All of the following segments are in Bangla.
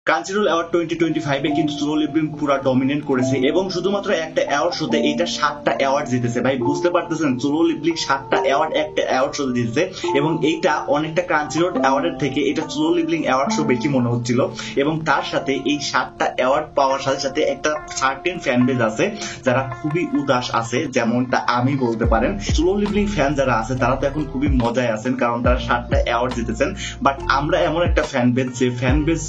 ক্রাঞ্চিরোল অ্যাওয়ার্ড 2025 কিন্তু সোলো লিভিং পুরো ডমিনেট করেছে এবং শুধুমাত্র একটা অ্যাওয়ার্ড শোতে এটা 7টা অ্যাওয়ার্ড জিতেছে। ভাই বুঝতে পারতেছেন, সোলো লিভিং 7টা অ্যাওয়ার্ড একটা অ্যাওয়ার্ড শোতে জিতেছে এবং এইটা অনেকটা ক্রাঞ্চিরোল অ্যাওয়ার্ডের থেকে এটা সোলো লিভিং অ্যাওয়ার্ড শো বেশি মনে হচ্ছিল। এবং তার সাথে এই 7টা অ্যাওয়ার্ড পাওয়ার সাথে সাথে একটা সার্টেন ফ্যান বেজ আছে যারা খুবই উদাস আছে, যেমনটা আমি বলতে পারেন। সোলো লিভিং ফ্যান যারা আছে তারা তো এখন খুবই মজায় আছেন কারণ তারা 7টা অ্যাওয়ার্ড জিতেছেন। বাট আমরা এমন একটা ফ্যান বেজ যে ফ্যান বেজ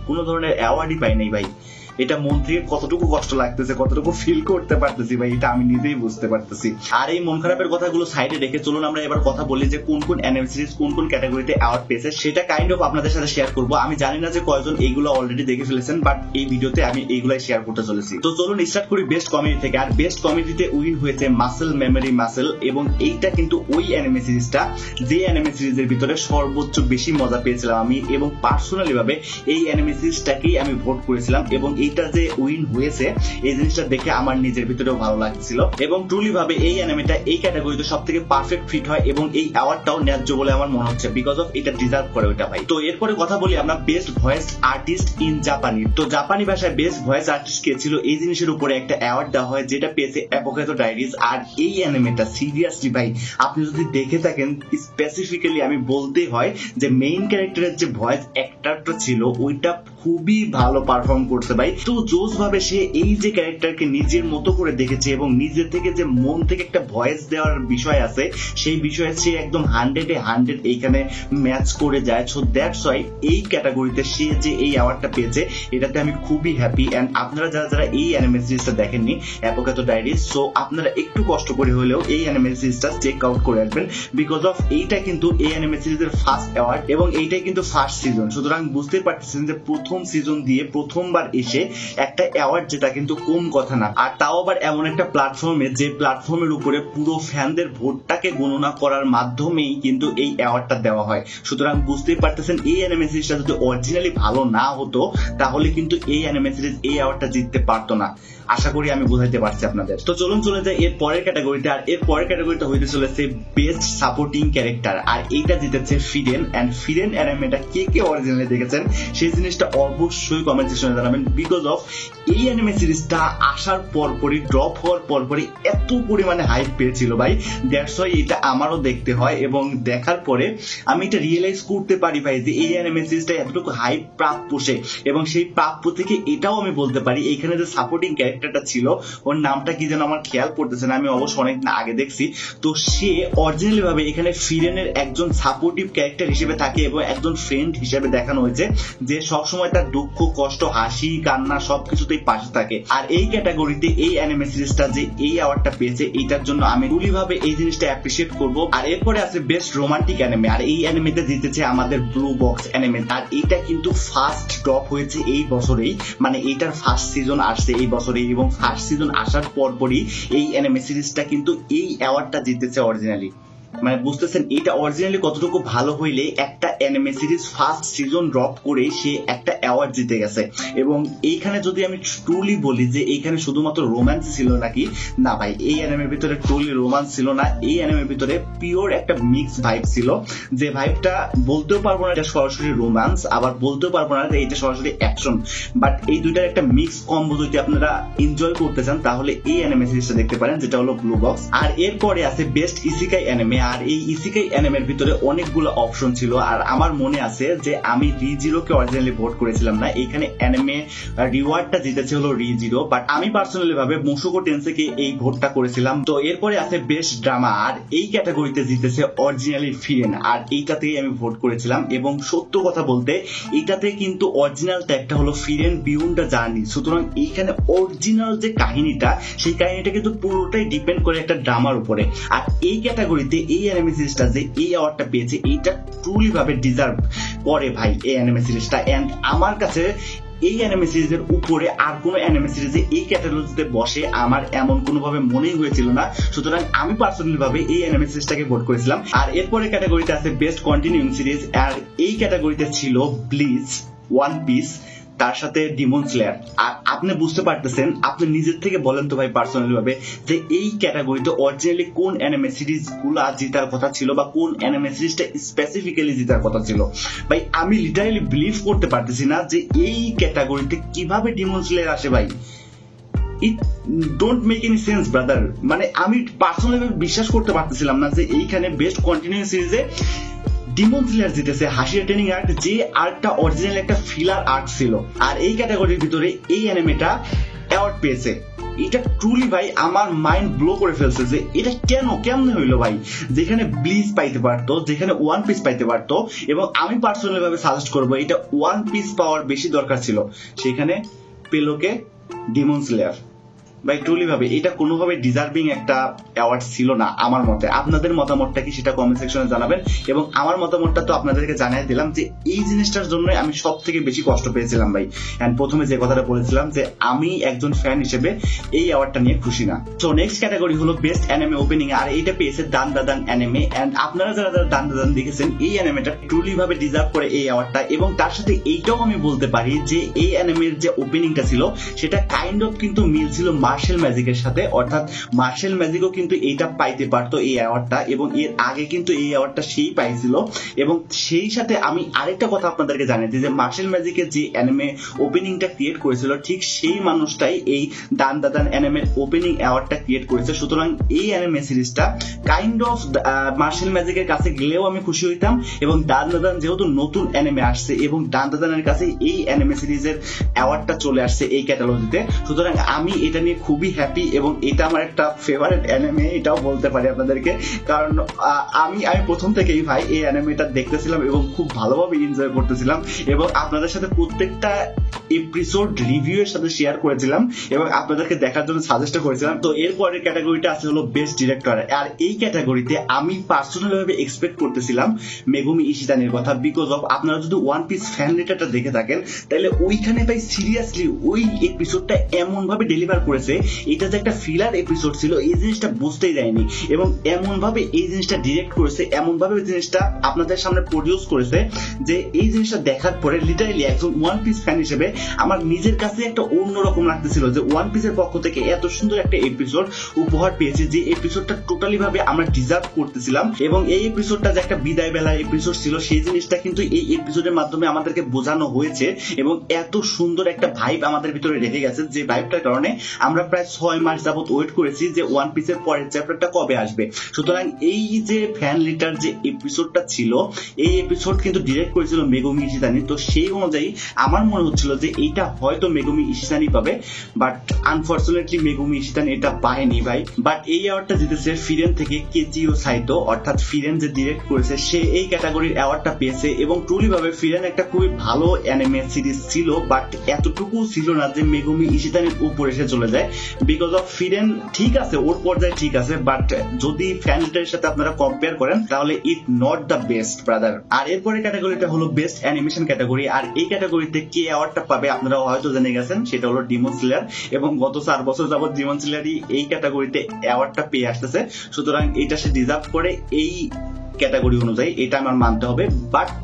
কোনো ধরনের অ্যাওয়ার্ডই পাই নাই ভাই। এটা মন থেকে কতটুকু কষ্ট লাগতেছে, কতটুকু ফিল করতে পারতেছি ভাই, এটা আমি নিজেই বুঝতে পারতেছি। আর এই মন খারাপের কথাগুলো সাইডে রেখে চলুন আমরা এবার কথা বলি যে কোন কোন অ্যানিমে সিরিজ কোন কোন ক্যাটাগরিতে অ্যাওয়ার্ড পেয়েছে, সেটা কাইন্ড অফ আপনাদের সাথে শেয়ার করবো। আমি জানি না যে কয়জন এইগুলো অলরেডি দেখে ফেলেছেন, বাট এই ভিডিওতে আমি এইগুলাই শেয়ার করতে চলেছি। তো চলুন স্টার্ট করি বেস্ট কমেডি থেকে। আর বেস্ট কমেডিতে উইন হয়েছে মাসেল মেমোরি মাসেল, এবং এইটা কিন্তু ওই অ্যানিমে সিরিজটা যে অ্যানিমে সিরিজের ভিতরে সর্বোচ্চ বেশি মজা পেয়েছিলাম আমি, এবং পার্সোনালি ভাবে এই অ্যানিমে সিরিজটাকেই আমি ভোট করেছিলাম। এবং এইটা যে উইন হয়েছে এই জিনিসটা দেখে আমার নিজের ভিতরেও ভালো লাগছিল, এবং ট্রুলি ভাবে এই অ্যানিমেটা এই ক্যাটাগরিতে সব থেকে পারফেক্ট ফিট হয় এবং এই অ্যাওয়ার্ডটাও ন্যায্য বলে আমার মনে হচ্ছে, বিকজ অফ এটা ডিজার্ভ করে ওইটা ভাই। তো এরপরে কথা বলি আমরা বেস্ট ভয়েস আর্টিস্ট ইন জাপানি। তো জাপানি ভাষায় বেস্ট ভয়েস আর্টিস্ট কে ছিল এই জিনিসের উপরে একটা অ্যাওয়ার্ড দেওয়া হয়, যেটা পেয়েছে অ্যাপোক্যালিপটো ডায়েরিজ। আর এই অ্যানিমেটা সিরিয়াসলি ভাই আপনি যদি দেখে থাকেন, স্পেসিফিক্যালি আমি বলতে হয় যে মেইন ক্যারেক্টারের যে ভয়েস অ্যাক্টরটা ছিল ওইটা খুবই ভালো পারফর্ম করছে ভাই। তো জোস ভাবে সে এই যে ক্যারেক্টারকে নিজের মতো করে দেখেছে এবং নিজের থেকে যে মন থেকে একটা ভয়েস দেওয়ার বিষয় আছে সেই বিষয়ে সে একদম 100-এ 100 এইখানে ম্যাচ করে যায়। সো দ্যাটস ওয়াই এই ক্যাটাগরিতে সে যে এই অ্যাওয়ার্ডটা পেয়েছে এটাতে আমি খুবই হ্যাপি। এন্ড আপনারা যারা যারা এই অ্যানিমে সিরিজটা দেখেননি অ্যাপোক্যালিপটো ডায়েরিজ, সো আপনারা একটু কষ্ট করে হলেও এই অ্যানিমে সিরিজটা চেক আউট করে রাখবেন, বিকজ অফ এইটা কিন্তু এই অ্যানিমে সিরিজের ফার্স্ট অ্যাওয়ার্ড এবং এইটাই কিন্তু ফার্স্ট সিজন। সুতরাং বুঝতে পারতেছেন যে প্রথম সিজন দিয়ে প্রথমবার এসে একটা অ্যাওয়ার্ড যেটা কিন্তু কম কথা না, আর তাও আবার এমন একটা প্ল্যাটফর্মে যে প্ল্যাটফর্মের উপরে পুরো ফ্যানদের ভোটটাকে গণনা করার মাধ্যমেই কিন্তু এই অ্যাওয়ার্ডটা দেওয়া হয়। সুতরাং বুঝতেই পারতেছেন এই অ্যানিমে সিরিজটা যদি অরিজিনালি ভালো না হতো তাহলে কিন্তু এই অ্যানিমে সিরিজ এই অ্যাওয়ার্ডটা জিততে পারতো না। আশা করি আমি বোঝাইতে পারছি আপনাদের। তো চলুন চলে যাই এর পরের ক্যাটাগরিতে। আর এর পরের ক্যাটাগরিটা হইতে চলেছে বেস্ট সাপোর্টিং ক্যারেক্টার, আর এইটা জিতেছে ফিরেন। এন্ড ফিরেন অ্যানিমেটা কে কে অরিজিনালি দেখেছেন সেই জিনিসটা অবশ্যই কমেন্ট সেকশনে জানাবেন, বিকজ অফ এই অ্যানিমে সিরিজটা আসার পরপরই ড্রপ হওয়ার পরপরই এত পরিমাণে হাইপ পেয়েছিল ভাই। দ্যাটস ওয়াই এটা আমারও দেখতে হয়, এবং দেখার পরে আমি এটা রিয়েলাইজ করতে পারি ভাই যে এই অ্যানিমে সিরিজটা এতটুকু হাইপ প্রাপ্য সে, এবং সেই প্রাপ্য থেকে এটাও আমি বলতে পারি এইখানে যে সাপোর্টিং ক্যারেক্টারটা ছিল ওর নামটা কি যেন আমার খেয়াল পড়তেছে না, আমি অবশ্য অনেকদিন আগে দেখছি। তো সে অরিজিনালি ভাবে এখানে ফিরেনের একজন সাপোর্টিভ ক্যারেক্টার হিসেবে থাকে এবং একজন ফ্রেন্ড হিসেবে দেখানো হয়েছে যে সবসময় তার দুঃখ কষ্ট হাসি কান্না সবকিছুতেই পাশে থাকে। আর এই ক্যাটাগরিতে এই অ্যানিমে সিরিজটা যে এই অ্যাওয়ার্ডটা পেয়েছে এইটার জন্য আমি টুলি ভাবে এই জিনিসটা অ্যাপ্রিসিয়েট করব। আর এরপরে আছে বেস্ট রোমান্টিক অ্যানিমে, আর এই অ্যানিমেতে জিতেছে আমাদের ব্লু বক্স অ্যানিমে। আর এইটা কিন্তু ফার্স্ট ড্রপ হয়েছে এই বছরেই, মানে এইটার ফার্স্ট সিজন আসছে এই বছরেই, এবং ফার্স্ট সিজন আসার পরপরই এই অ্যানিমে সিরিজটা কিন্তু এই অ্যাওয়ার্ডটা জিতেছে অরিজিনালি। মানে বুঝতেছেন এটা অরিজিনালি কতটুকু ভালো হইলে একটা anime series first season drop করে সে একটা অ্যাওয়ার্ড জিতে গেছে। এবং এইখানে যদি আমি ট্রুলি বলি যে এইখানে শুধুমাত্র রোম্যান্স ছিল নাকি, না ভাই, এই অ্যানিমের ভিতরে ট্রুলি রোম্যান্স ছিল না, এই অ্যানিমের ভিতরে পিওর একটা মিক্স ভাইব ছিল, যে ভাইবটা বলতেও পারবো না এটা সরাসরি রোম্যান্স, আবার বলতেও পারবো না যে এটা সরাসরি অ্যাকশন, বাট এই দুইটার একটা মিক্স কম্বো যদি আপনারা এনজয় করতে চান তাহলে এই অ্যানিমে সিরিজটা দেখতে পারেন, যেটা হলো ব্লু বক্স। আর এরপরে আছে বেস্ট ইসিকাই অ্যানিমে। আর এই ইসিকাই অ্যানিমের ভিতরে অনেকগুলো অপশন ছিল, আর আমার মনে আছে যে আমি রিজিরোকে অরিজিনালি ভোট করেছিলাম না, এইখানে অ্যানিমে রিওয়ার্ডটা জিতেছে হলো রিজিরো, বাট আমি পার্সোনালি ভাবে মুশোকো টেনসেকে এই ভোটটা করেছিলাম। তো এরপরে আছে বেস্ট ড্রামা, আর এই ক্যাটাগরিতে জিতেছে অরিজিনালি ফিরেন, আর এইটাতেই আমি ভোট করেছিলাম। এবং সত্য কথা বলতে এইটাতে কিন্তু অরিজিনাল ট্যাগটা হলো ফিরেন বিয়ন্ড দ্য জার্নি। সুতরাং এইখানে অরিজিনাল যে কাহিনীটা সেই কাহিনীটা কিন্তু পুরোটাই ডিপেন্ড করে একটা ড্রামার উপরে। আর এই ক্যাটাগরিতে এই অ্যানিমে সিরিজটা যে এই অ্যাওয়ার্ডটা পেয়েছে এইটা ট্রুলি ভাবে ডিজার্ভ করে ভাই এই অ্যানিমে সিরিজটা। এন্ড আমার কাছে এই অ্যানিমে সিরিজের উপরে আর কোনো অ্যানিমে সিরিজে এই ক্যাটাগরিতে বসে আমার এমন কোনোভাবে মনেই হয়েছিল না। সুতরাং আমি পার্সোনালি ভাবে এই অ্যানিমে সিরিজটাকে ভোট করেছিলাম। আর এরপরে ক্যাটাগরিতে আছে বেস্ট কন্টিনিউইং সিরিজ, আর এই ক্যাটাগরিতে ছিল ব্লিচ, ওয়ান পিস, তার সাথে ডিমন স্লেয়ার। আর আপনি বুঝতে পারতেছেন, আপনি নিজের থেকে বলেন তো ভাই পার্সোনালি ভাবে যে এই ক্যাটাগরিতে অরিজিনালি কোন অ্যানিমে সিরিজ গুলা জেতার কথা ছিল বা কোন অ্যানিমে সিরিজটা স্পেসিফিক্যালি জেতার কথা ছিল। ভাই আমি লিটারালি বিলিভ করতে পারতেছি না যে এই ক্যাটাগরিতে কিভাবে ডিমন স্লেয়ার আসে ভাই। ইট don't make any sense brother. মানে আমি পার্সোনালি বিশ্বাস করতে পারতেছিলাম না যে এইখানে বেস্ট কন্টিনিউ সিরিজে ডিমন স্লেয়ার জিতেছে। হাসিয়া ট্রেনিং আর্ক, যে আর্কটা অরিজিনাল একটা ফিলার আর্ক ছিল, আর এই ক্যাটাগরির ভিতরে এই অ্যানিমেটা অ্যাওয়ার্ড পেয়েছে। এটা ট্রুলি ভাই আমার মাইন্ড ব্লো করে ফেলছে যে এটা কেমনে হইলো ভাই। যেখানে ব্লিচ পাইতে পারতো, যেখানে ওয়ান পিস পাইতে পারতো, এবং আমি পার্সোনালি ভাবে সাজেস্ট করবো এটা ওয়ান পিস পাওয়ার বেশি দরকার ছিল, সেখানে পেলোকে ডিমন স্লেয়ার। ভাই ট্রুলি ভাবে এটা কোনোভাবে ডিজার্ভিং একটা অ্যাওয়ার্ড ছিল না আমার মতে। আপনাদের মতামতটা কি সেটা কমেন্ট সেকশনে জানাবেন, এবং আমার মতামতটা তো আপনাদেরকে জানিয়ে দিলাম যে এই জিনিসটার জন্য আমি সব থেকে বেশি কষ্ট পেয়েছিলাম ভাই। এন্ড প্রথমে যে কথাটা বলেছিলাম যে আমি একজন ফ্যান হিসেবে এই অ্যাওয়ার্ডটা নিয়ে খুশি না। সো নেক্সট ক্যাটাগরি হলো বেস্ট অ্যানিমে ওপেনিং, আর এইটা পেয়েছে দান দাদান অ্যানিমে। এন্ড আপনারা যারা দান দাদান দেখেছেন, এই অ্যানিমেটা ট্রুলি ভাবে ডিজার্ভ করে এই অ্যাওয়ার্ডটা। এবং তার সাথে এইটাও আমি বলতে পারি যে এই অ্যানিমের যে ওপেনিংটা ছিল সেটা কাইন্ড অফ কিন্তু মিল ছিল মার্শাল ম্যাজিকের সাথে, অর্থাৎ মার্শাল ম্যাজিকও কিন্তু এইটা পাইতে পারতো এই অ্যাওয়ার্ডটা, এবং এর আগে কিন্তু এই অ্যাওয়ার্ডটা সেই পাইছিল। এবং সেই সাথে আমি আরেকটা কথা আপনাদেরকে জানিয়ে দিই যে মার্শাল ম্যাজিকের যে অ্যানিমে ওপেনিংটা ক্রিয়েট করেছিল ঠিক সেই মানুষটাই এই দান দাদান অ্যানিমের ওপেনিং অ্যাওয়ার্ডটা ক্রিয়েট করেছে। সুতরাং এই অ্যানিমে সিরিজটা কাইন্ড অফ মার্শাল ম্যাজিকের কাছে গেলেও আমি খুশি হইতাম, এবং দান দাদান যেহেতু নতুন অ্যানিমে আসছে এবং দান দাদানের কাছে এই অ্যানিমে সিরিজের অ্যাওয়ার্ডটা চলে আসছে এই ক্যাটাগরিতে, সুতরাং আমি এটা নিয়ে খুবই হ্যাপি। এবং এটা আমার একটা ফেভারিট অ্যানিমে, এটাও বলতে পারি আপনাদেরকে, কারণ আমি প্রথম থেকেই ভাই এই অ্যানিমেটা দেখতেছিলাম এবং খুব ভালোভাবে এনজয় করতেছিলাম, এবং আপনাদের সাথে প্রত্যেকটা এপিসোড রিভিউ এর সাথে শেয়ার করেছিলাম এবং আপনাদেরকে দেখার জন্য সাজেস্ট করেছিলাম। তো এরপরের ক্যাটাগরিটা আছে হলো বেস্ট ডিরেক্টর, আর এই ক্যাটাগরিতে আমি পার্সোনালি ভাবে এক্সপেক্ট করতেছিলাম মেগুমি ইশিতানির কথা, বিকজ অফ আপনারা যদি ওয়ান পিস ফ্যান লেটারটা দেখে থাকেন তাহলে ওইখানে ভাই সিরিয়াসলি ওই এপিসোডটা এমন ভাবে ডেলিভার করেছে, এটা যে একটা ফিলার এপিসোড ছিল এই জিনিসটা বুঝতেই যায়নি, এবং এমন ভাবে এই জিনিসটা ডিরেক্ট করেছে, এমন ভাবে এই জিনিসটা আপনাদের সামনে প্রডিউস করেছে যে এই জিনিসটা দেখার পরে লিটারালি একজন ওয়ান পিস ফ্যান হিসেবে আমার নিজের কাছে একটা অন্যরকম লাগতেছিল যে ওয়ান পিসের পক্ষ থেকে এত সুন্দর একটা এপিসোড উপহার পেয়েছি, যে এপিসোডটা টোটালি ভাবে আমরা ডিজার্ভ করতেছিলাম। এবং এই এপিসোডটা যে একটা বিদায় বেলার এপিসোড ছিল সেই জিনিসটা কিন্তু এই এপিসোডের মাধ্যমে আমাদেরকে বোঝানো হয়েছে, এবং এত সুন্দর একটা ভাইব আমাদের ভিতরে রেখে গেছে যে ভাইবটার কারণে আমরা প্রায় 6 মাস যাবত ওয়েট করেছি যে ওয়ান পিসের পরের চ্যাপ্টারটা কবে আসবে। সুতরাং এই যে ফ্যান লিটার যে এপিসোডটা ছিল এই এপিসোড কিন্তু ডিরেক্ট করেছিল মেগুমি ইশিতানি, তো সেই অনুযায়ী আমার মনে হচ্ছিল যে এইটা হয়তো মেগুমি ইশিতানি পাবে, বাট আনফরচুনেটলি মেগুমি ইশিতানি এটা পায়নি ভাই। বাট এই অ্যাওয়ার্ডটা জিতেছে ফিরেন থেকে কেচিও সাইতো, অর্থাৎ ফিরেন যে ডিরেক্ট করেছে সে এই ক্যাটাগরির অ্যাওয়ার্ডটা পেয়েছে। এবং ট্রুলি ভাবে ফিরেন একটা খুবই ভালো অ্যানিমে সিরিজ ছিল, বাট এতটুকু ছিল না যে মেগুমি ইশিতানির উপরে এসে চলে যায়, বিকজ অফ ফিরেন ঠিক আছে ওর পর্যায়ে ঠিক আছে, বাট যদি ফ্যান লিটারের সাথে আপনারা কম্পেয়ার করেন তাহলে it not the best brother. আর এরপরে ক্যাটাগরিটা হলো বেস্ট অ্যানিমেশন ক্যাটাগরি, আর এই ক্যাটাগরিতে কে অ্যাওয়ার্ডটা পাবে আপনারা হয়তো জেনে গেছেন, সেটা হলো ডিমন স্লেয়ার, এবং গত 4 বছর যাবত ডিমন স্লেয়ারই এই ক্যাটাগরিতে অ্যাওয়ার্ডটা পেয়ে আসতেছে। সুতরাং এটা সে ডিজার্ভ করে এই ক্যাটাগরি অনুযায়ী, এটা আমার মানতে হবে, বাট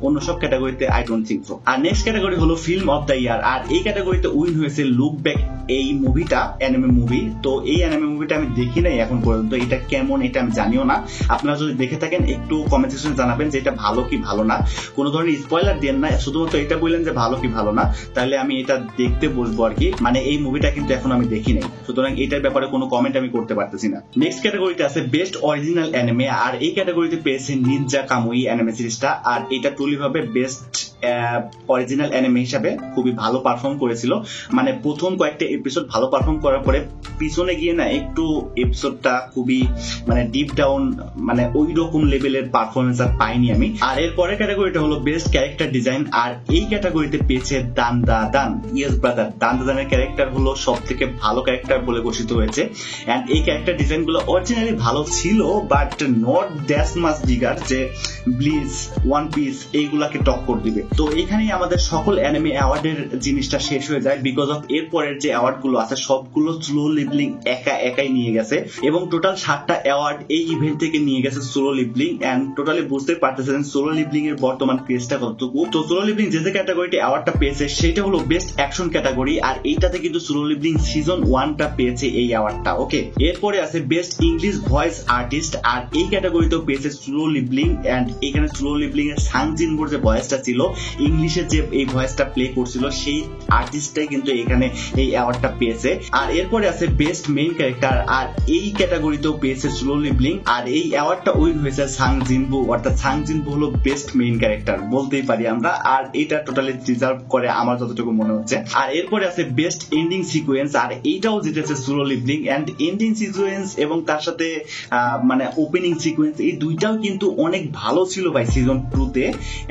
অন্য সব ক্যাটাগরিতে আই ডোন্ট থিঙ্ক সো। আর নেক্সট ক্যাটাগরি হলো ফিল্ম অফ দ্য ইয়ার, আর এই ক্যাটাগরিতে উইন হয়েছে লুক ব্যাক এই মুভিটা, অ্যানিমে মুভি। তো এই অ্যানিমে মুভিটা আমি দেখি নাই এখন পর্যন্ত, এটা কেমন এটা আমি জানিও না। আপনারা যদি দেখে থাকেন একটু কমেন্ট সেকশনে জানাবেন যে এটা ভালো কি ভালো না, কোনো ধরনের স্পয়লার দেন না, শুধুমাত্র এটা বললেন যে ভালো কি ভালো না, তাহলে আমি এটা দেখতে বসবো আর কি। মানে এই মুভিটা কিন্তু এখন আমি দেখি নাই, সুতরাং এটার ব্যাপারে কোনো কমেন্ট আমি করতে পারতেছি না। নেক্সট ক্যাটাগরিতে আছে বেস্ট অরিজিনাল অ্যানিমে, আর এই ক্যাটাগরিতে পেয়েছে নিনজা কামুই অ্যানিমে সিরিজটা, আর এটা ট্রুলি ভাবে বেস্ট অরিজিনাল অ্যানিমে হিসাবে খুবই ভালো পারফর্ম করেছিল। মানে প্রথম কয়েকটা এপিসোড ভালো পারফর্ম করার পরে পিছনে গিয়ে না একটু এপিসোডটা খুবই মানে ডিপ ডাউন, মানে ওই রকম লেভেলের পারফরমেন্স আর পাইনি আমি। আর এর পরের ক্যাটাগরিটা হলো বেস্ট ক্যারেক্টার ডিজাইন, আর এই ক্যাটাগরিতে পেয়েছে দান দাদান। ইয়েস ব্রাদার, দান দাদানের ক্যারেক্টার হলো সব থেকে ভালো ক্যারেক্টার বলে ঘোষিত হয়েছে, এন্ড এই ক্যারেক্টার ডিজাইন গুলো অরিজিনালি ভালো ছিল, but not that much bigger যে ব্লিচ, ওয়ান পিস এইগুলাকে টক্কর দিবে। তো এখানেই আমাদের সকল অ্যানিমে অ্যাওয়ার্ডের জিনিসটা শেষ হয়ে যায়, বিকজ অফ এরপরের যে অ্যাওয়ার্ড গুলো আছে সবগুলো সোলো লিবলিং একাই নিয়ে গেছে এবং টোটাল 7টা অ্যাওয়ার্ড এই ইভেন্ট থেকে নিয়ে গেছে সোলো লিবলিং। এন্ড টোটালি বুঝতে পারতেছেন সোলো লিবলিং এর বর্তমান ক্রেজটা কতটুকু। তো সোলো লিবলিং যে ক্যাটাগরিতে অ্যাওয়ার্ডটা পেয়েছে সেটা হলো বেস্ট অ্যাকশন ক্যাটাগরি, আর এইটাতে কিন্তু সোলো লিবলিং সিজন 1টা পেয়েছে এই অ্যাওয়ার্ডটা। ওকে, এরপরে আছে বেস্ট ইংলিশ ভয়েস আর্টিস্ট, আর এই ক্যাটাগরিতেও পেয়েছে সোলো লিবলিং। এন্ড এখানে সোলো লিবলিং এর সাংজিনবোর যে ভয়েসটা ছিল, ইংলিশে যে এই ভয়েসটা প্লে করছিল, সেই আর্টিস্টটাই কিন্তু এখানে এই অ্যাওয়ার্ডটা পেয়েছে। আর এরপরে আছে বেস্ট মেইন ক্যারেক্টার, আর এই ক্যাটাগরিতেও পেয়েছে সোলো লিবলিং, আর এই অ্যাওয়ার্ডটা উইন হয়েছে সাংজিনবু, অর্থাৎ সাংজিনবু হলো বেস্ট মেইন ক্যারেক্টার বলতেই পারি আমরা, আর এটা টোটালি ডিজার্ভ করে আমার যতটুকু মনে হচ্ছে। আর এরপরে আছে বেস্ট এন্ডিং সিকোয়েন্স, আর এইটাও জিতেছে সোলো লিবলিং। এন্ড এন্ডিং সিকোয়েন্স এবং তার সাথে মানে ওপেনিং সিকোয়েন্স এই দুইটাও কিন্তু অনেক ভালো ছিল ভাই সিজন 2তে।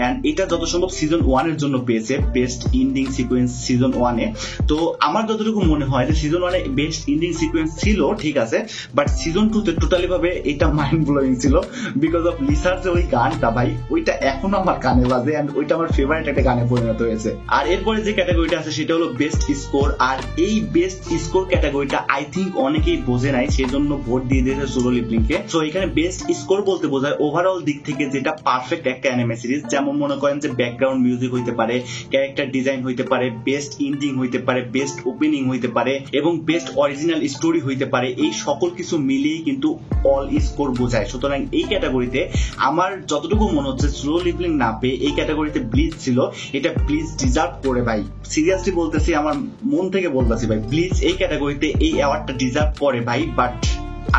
এন্ড এটা যত সম্ভব সিজন 1 এর জন্য পেয়েছে বেস্ট এন্ডিং সিকোয়েন্স সিজন 1-এ। তো আমার যতটুকু মনে হয় যে সিজন 1-এ বেস্ট এন্ডিং সিকোয়েন্স ছিল, ঠিক আছে, বাট সিজন 2তে টোটালি ভাবে এটা মাইন্ড ব্লোয়িং ছিল, বিকজ অফ লিসার যে ওই গানটা ভাই, ওইটা এখনো আমার কানে বাজে, এন্ড ওইটা আমার ফেভারিট একটা গানে পরিণত হয়েছে। আর এরপরে যে ক্যাটাগরিটা আছে সেটা হলো বেস্ট স্কোর, আর এই বেস্ট স্কোর ক্যাটাগরিটা আই থিঙ্ক অনেকেই বোঝে নাই, সেজন্য ভোট দিয়ে দিয়েছে সোলো লিবলিংকে। সো এখানে বেস্ট স্কোর বলতে বোঝায় ওভারঅল দিক থেকে যেটা পারফেক্ট একটা অ্যানিমে সিরিজ, যেমন মনে করেন যে ব্যাকগ্রাউন্ড মিউজিক হইতে পারে, ক্যারেক্টার ডিজাইন হইতে পারে, বেস্ট এন্ডিং হইতে পারে, বেস্ট ওপেনিং হইতে পারে এবং বেস্ট অরিজিনাল স্টোরি হইতে পারে। এই সকল কিছু মিলিয়ে কিন্তু অল স্কোর বোঝায়। সুতরাং এই ক্যাটাগরিতে আমার যতটুকু মনে হচ্ছে সোলো লিবলিং না পেয়ে এই ক্যাটাগরিতে ব্লিচ ছিল, এটা ব্লিচ ডিজার্ভ করে ভাই, সিরিয়াসলি বলতেছি, আমার মন থেকে বলতেছি ভাই, ব্লিচ এই ক্যাটাগরিতে এই অ্যাওয়ার্ডটা ডিজার্ভ করে ভাই। বাট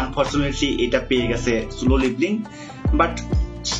আনফরচুনেটলি এটা পেয়ে গেছে সোলো লিবলিং। বাট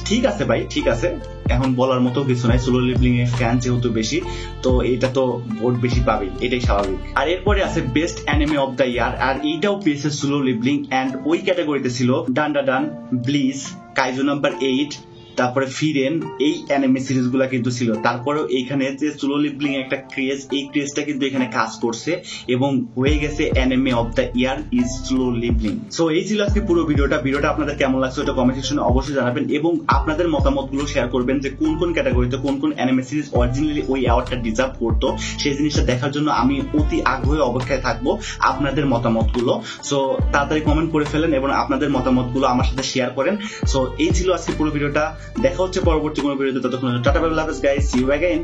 ঠিক আছে ভাই, ঠিক আছে, এখন বলার মতো কিছু নাই, সোলো লিবলিং এর ফ্যান যেহেতু বেশি, তো এটা তো ভোট বেশি পাবেই, এটাই স্বাভাবিক। আর এরপরে আছে best anime of the year, আর এইটাও পেয়েছে সোলো লিবলিং। এন্ড ওই ক্যাটাগরিতে ছিল ডান, ব্লিচ, কাইজো নাম্বার 8, তারপরে ফিরেন, এই অ্যানিমে সিরিজ গুলা কিন্তু ছিল। তারপরেও এইখানে যে সোলো লিবলিং একটা ক্রেজ, এই ক্রেজটা কিন্তু এখানে কাজ করছে এবং হয়ে গেছে anime of the year is Solo লিবলিং। সো এই ছিল আজকে পুরো ভিডিওটা আপনাদের কেমন লাগছে ওটা কমেন্ট সেকশনে অবশ্যই জানাবেন এবং আপনাদের মতামত গুলো শেয়ার করবেন যে কোন কোন ক্যাটাগরিতে কোন কোন অ্যানিমে সিরিজ অরিজিনালি ওই অ্যাওয়ার্ডটা ডিজার্ভ করতো, সেই জিনিসটা দেখার জন্য আমি অতি আগ্রহী অপেক্ষায় থাকবো আপনাদের মতামত গুলো। সো তাড়াতাড়ি কমেন্ট করে ফেলেন এবং আপনাদের মতামত গুলো আমার সাথে শেয়ার করেন। সো এই ছিল আজকে পুরো ভিডিওটা, দেখা হচ্ছে পরবর্তী কোনো ভিডিওতে, ততক্ষণ tata bye bye guys, see you again.